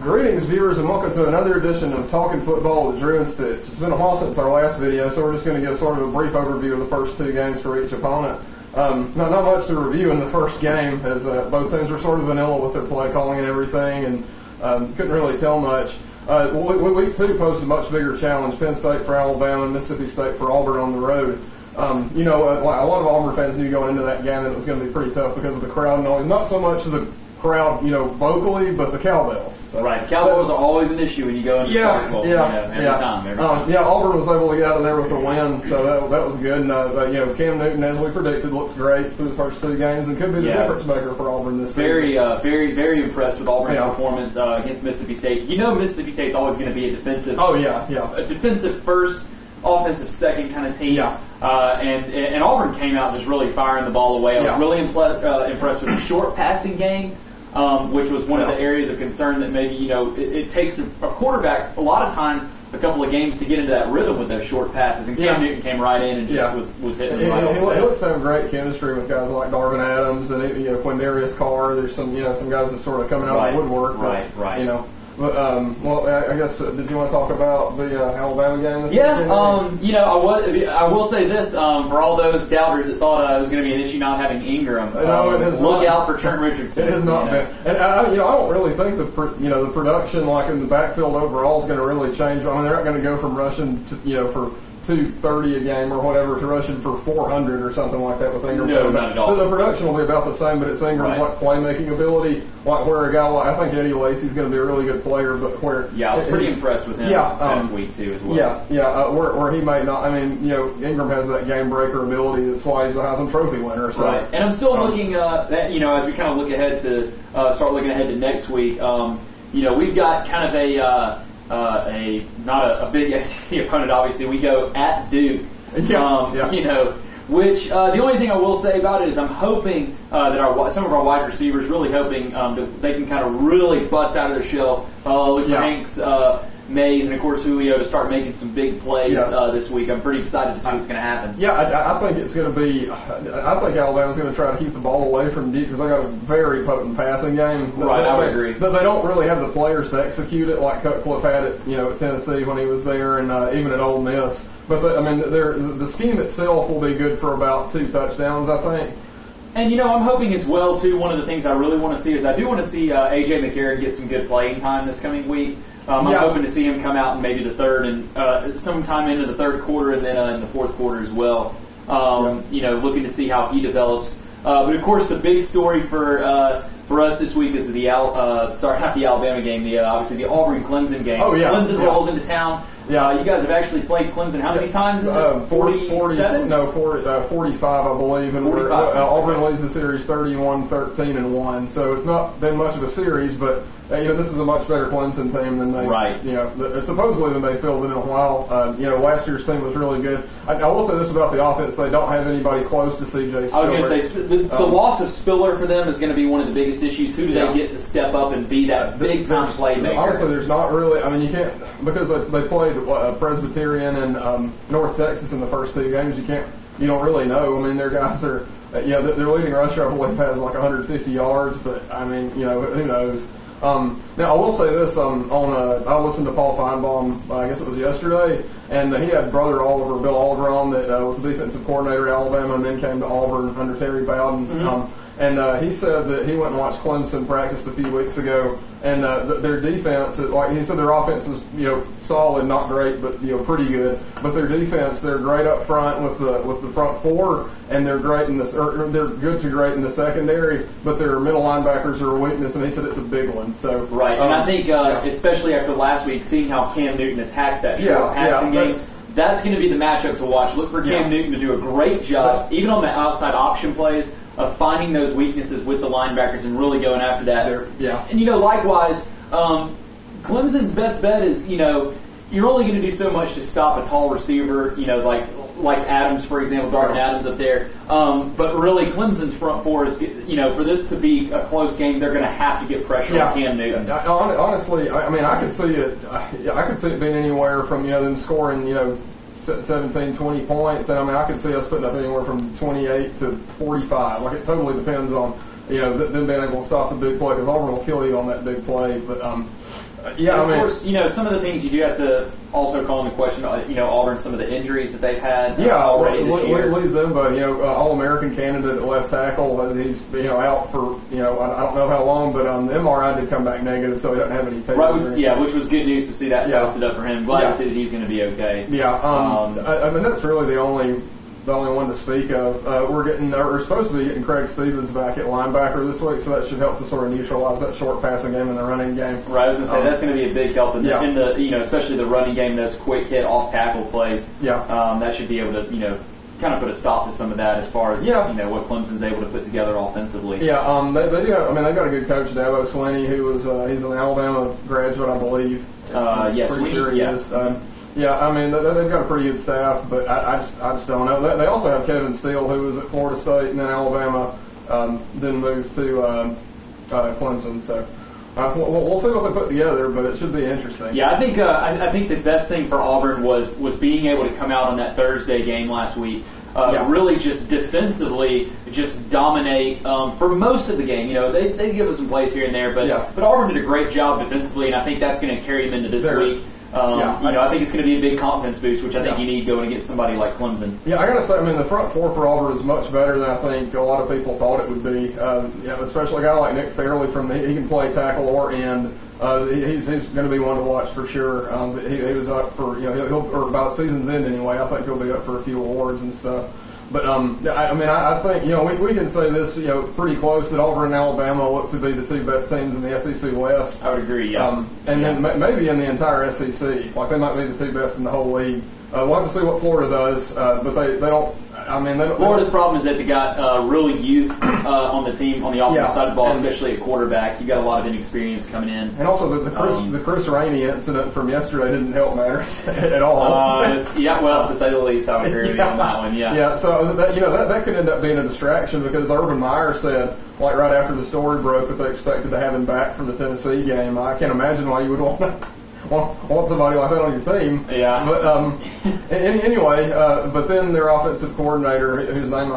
Greetings, viewers, and welcome to another edition of Talking Football with Drew and Stitch. It's been a while since our last video, so we're just going to give sort of a brief overview of the first two games for each opponent. Not much to review in the first game, as both teams were sort of vanilla with their play calling and everything, and couldn't really tell much. Week two posed a much bigger challenge: Penn State for Alabama and Mississippi State for Auburn on the road. A lot of Auburn fans knew going into that game that it was going to be pretty tough because of the crowd noise. Not so much the crowd, vocally, but the cowbells. So, right, cowbells are always an issue when you go into football. Every time. Auburn was able to get out of there with a win, so that was good. And, Cam Newton, as we predicted, looks great through the first two games and could be the difference maker for Auburn this season. Very impressed with Auburn's performance against Mississippi State. Mississippi State's always going to be a defensive. A defensive first, offensive second kind of team. And Auburn came out just really firing the ball away. I was really impressed with the short passing game. Which was one of the areas of concern that maybe, it takes a quarterback a lot of times a couple of games to get into that rhythm with those short passes. And Cam Newton came right in and just was hitting it right He looks to have great chemistry with guys like Darvin Adams and Quindarius Carr. There's some guys that sort of coming out of the woodwork. Right. But, I guess, did you want to talk about the Alabama game this weekend? I will say this, for all those doubters that thought it was going to be an issue not having Ingram, look out for Trent Richardson. It has not been. And, I don't really think the production, like in the backfield overall, is going to really change. I mean, they're not going to go from rushing to, for 230 a game or whatever to rushing for 400 or something like that with Ingram. No, not at all. The production will be about the same, but it's Ingram's playmaking ability, where a guy like, I think Eddie Lacy's going to be a really good player, but where I was pretty impressed with him this past week too as well. Where he may not. I mean, Ingram has that game breaker ability. That's why he's a Heisman Trophy winner. So. Right, and I'm still looking at as we kind of look ahead to start looking ahead to next week. We've got kind of not a big SEC opponent. Obviously, we go at Duke. Which the only thing I will say about it is I'm hoping that some of our wide receivers, really hoping that they can kind of really bust out of their shell. Luke Hanks, Mays, and of course Julio to start making some big plays this week. I'm pretty excited to see what's going to happen. I think it's going to be. I think Alabama's going to try to keep the ball away from Duke because they got a very potent passing game. I would agree. But they don't really have the players to execute it like Cutcliffe had it, at Tennessee when he was there, and even at Ole Miss. But the scheme itself will be good for about 2 touchdowns, I think. And I'm hoping as well too. One of the things I really want to see is I do want to see AJ McCarron get some good playing time this coming week. I'm hoping to see him come out in maybe the third and sometime into the third quarter and then in the fourth quarter as well. Looking to see how he develops. But of course, the big story for us this week is not the Alabama game. Obviously the Auburn Clemson game. Clemson rolls into town. You guys have actually played Clemson how many times? Is it 47? 45, I believe. And Auburn leads the series 31-13-1. So it's not been much of a series, but this is a much better Clemson team than they supposedly than they fielded in a while. Last year's team was really good. I will say this about the offense: they don't have anybody close to C.J. Spiller. I was going to say the loss of Spiller for them is going to be one of the biggest issues. Who do they get to step up and be that big time playmaker? Honestly, there's not really. I mean, you can't because they played Presbyterian and North Texas in the first two games. You don't really know. I mean, their guys are. Their leading rusher, I believe, has like 150 yards, but I mean, who knows? Now, I will say this, I listened to Paul Feinbaum, I guess it was yesterday, and he had brother Bill Oliver on that was the defensive coordinator at Alabama and then came to Auburn under Terry Bowden. And he said that he went and watched Clemson practice a few weeks ago, and their defense, he said their offense is solid, not great, but pretty good. But their defense, they're great up front with the front four, and they're great they're good to great in the secondary. But their middle linebackers are a weakness, and he said it's a big one. So and I think especially after last week, seeing how Cam Newton attacked that short passing game. That's going to be the matchup to watch. Look for Cam Newton to do a great job, even on the outside option plays, of finding those weaknesses with the linebackers and really going after that. And likewise, Clemson's best bet is you're only going to do so much to stop a tall receiver, like Adams, for example, Darvin Adams up there. But really, Clemson's front four is, for this to be a close game, they're going to have to get pressure on Cam Newton. Honestly, I mean, I could see it. I could see it being anywhere from them scoring 17, 20 points, and I mean, I could see us putting up anywhere from 28 to 45. Like, it totally depends on them being able to stop the big play, because Auburn will kill you on that big play. But Yeah, of course, some of the things you do have to also call into question, Auburn, some of the injuries that they've had already this year. Lee Zimba, All-American candidate at left tackle, he's out for, I don't know how long, but the MRI did come back negative, so he doesn't have any tears. Right, which was good news to see that posted up for him. Glad to see that he's going to be okay. Yeah, I mean, that's really the only one to speak of. We're supposed to be getting Craig Stevens back at linebacker this week, so that should help to sort of neutralize that short passing game and the running game. Right, I was going to say that's going to be a big help in the especially the running game, those quick hit off tackle plays. Yeah, that should be able to kind of put a stop to some of that as far as what Clemson's able to put together offensively. Yeah, they do. They've got a good coach, Dabo Swinney, who was he's an Alabama graduate, I believe. Yes, pretty sure he is. Yeah, I mean, they've got a pretty good staff, but I just don't know. They also have Kevin Steele, who was at Florida State, and then Alabama, then moved to Clemson. So we'll see what they put together, but it should be interesting. Yeah, I think the best thing for Auburn was being able to come out on that Thursday game last week. Really just defensively just dominate for most of the game. They give us some plays here and there, but Auburn did a great job defensively, and I think that's going to carry them into this week. I think it's going to be a big confidence boost, which I think you need going against somebody like Clemson. Yeah, I got to say, the front four for Auburn is much better than I think a lot of people thought it would be. Especially a guy like Nick Fairley he can play tackle or end. He's going to be one to watch for sure. He was up for or about season's end anyway. I think he'll be up for a few awards and stuff. But I think we can say this pretty close that Auburn and Alabama look to be the two best teams in the SEC West. I would agree. Yeah. Then maybe in the entire SEC, like they might be the two best in the whole league. We'll have to see what Florida does, but they don't. Florida's problem is that they got really youth on the team on the offensive side of the ball, especially at quarterback. You got a lot of inexperience coming in, and also the Chris Rainey incident from yesterday didn't help matters at all. To say the least, I would agree with you on that one. Yeah. So that could end up being a distraction because Urban Meyer said right after the story broke that they expected to have him back from the Tennessee game. I can't imagine why you would want somebody like that on your team. Yeah. But anyway, but then their offensive coordinator, his name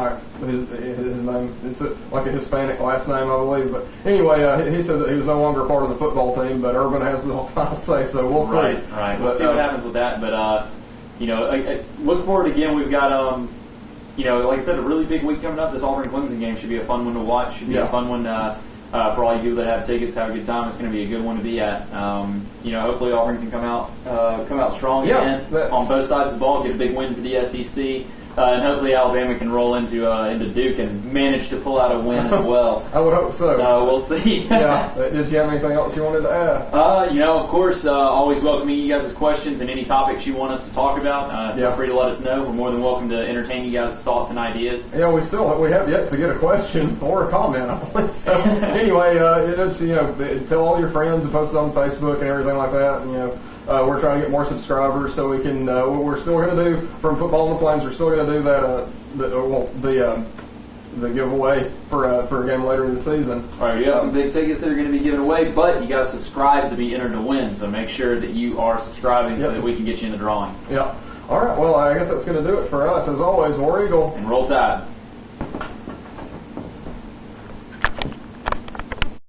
it's like a Hispanic last name, I believe. But anyway, he said that he was no longer part of the football team, but Urban has the final say, so we'll see. Right. We'll see what happens with that. But look forward again. We've got like I said, a really big week coming up. This Auburn Clemson game should be a fun one to watch. Should be a fun one. For all you people that have tickets, have a good time. It's going to be a good one to be at. Hopefully Auburn can come out strong again on both sides of the ball, get a big win for the SEC, and hopefully Alabama can roll into Duke and manage to pull out a win as well. I would hope so. We'll see. Did you have anything else you wanted to add? Of course, always welcoming you guys' questions and any topics you want us to talk about. Feel free to let us know. We're more than welcome to entertain you guys' thoughts and ideas. Yeah, we have yet to get a question or a comment, I believe. So anyway, just tell all your friends and post it on Facebook and everything like that. And, we're trying to get more subscribers so we can. We're still going to do from Football on the Plains. We're still going to do that. The giveaway for a game later in the season. All right, you have some big tickets that are going to be given away, but you got to subscribe to be entered to win. So make sure that you are subscribing so that we can get you in the drawing. Yeah. All right. Well, I guess that's going to do it for us. As always, War Eagle and Roll Tide.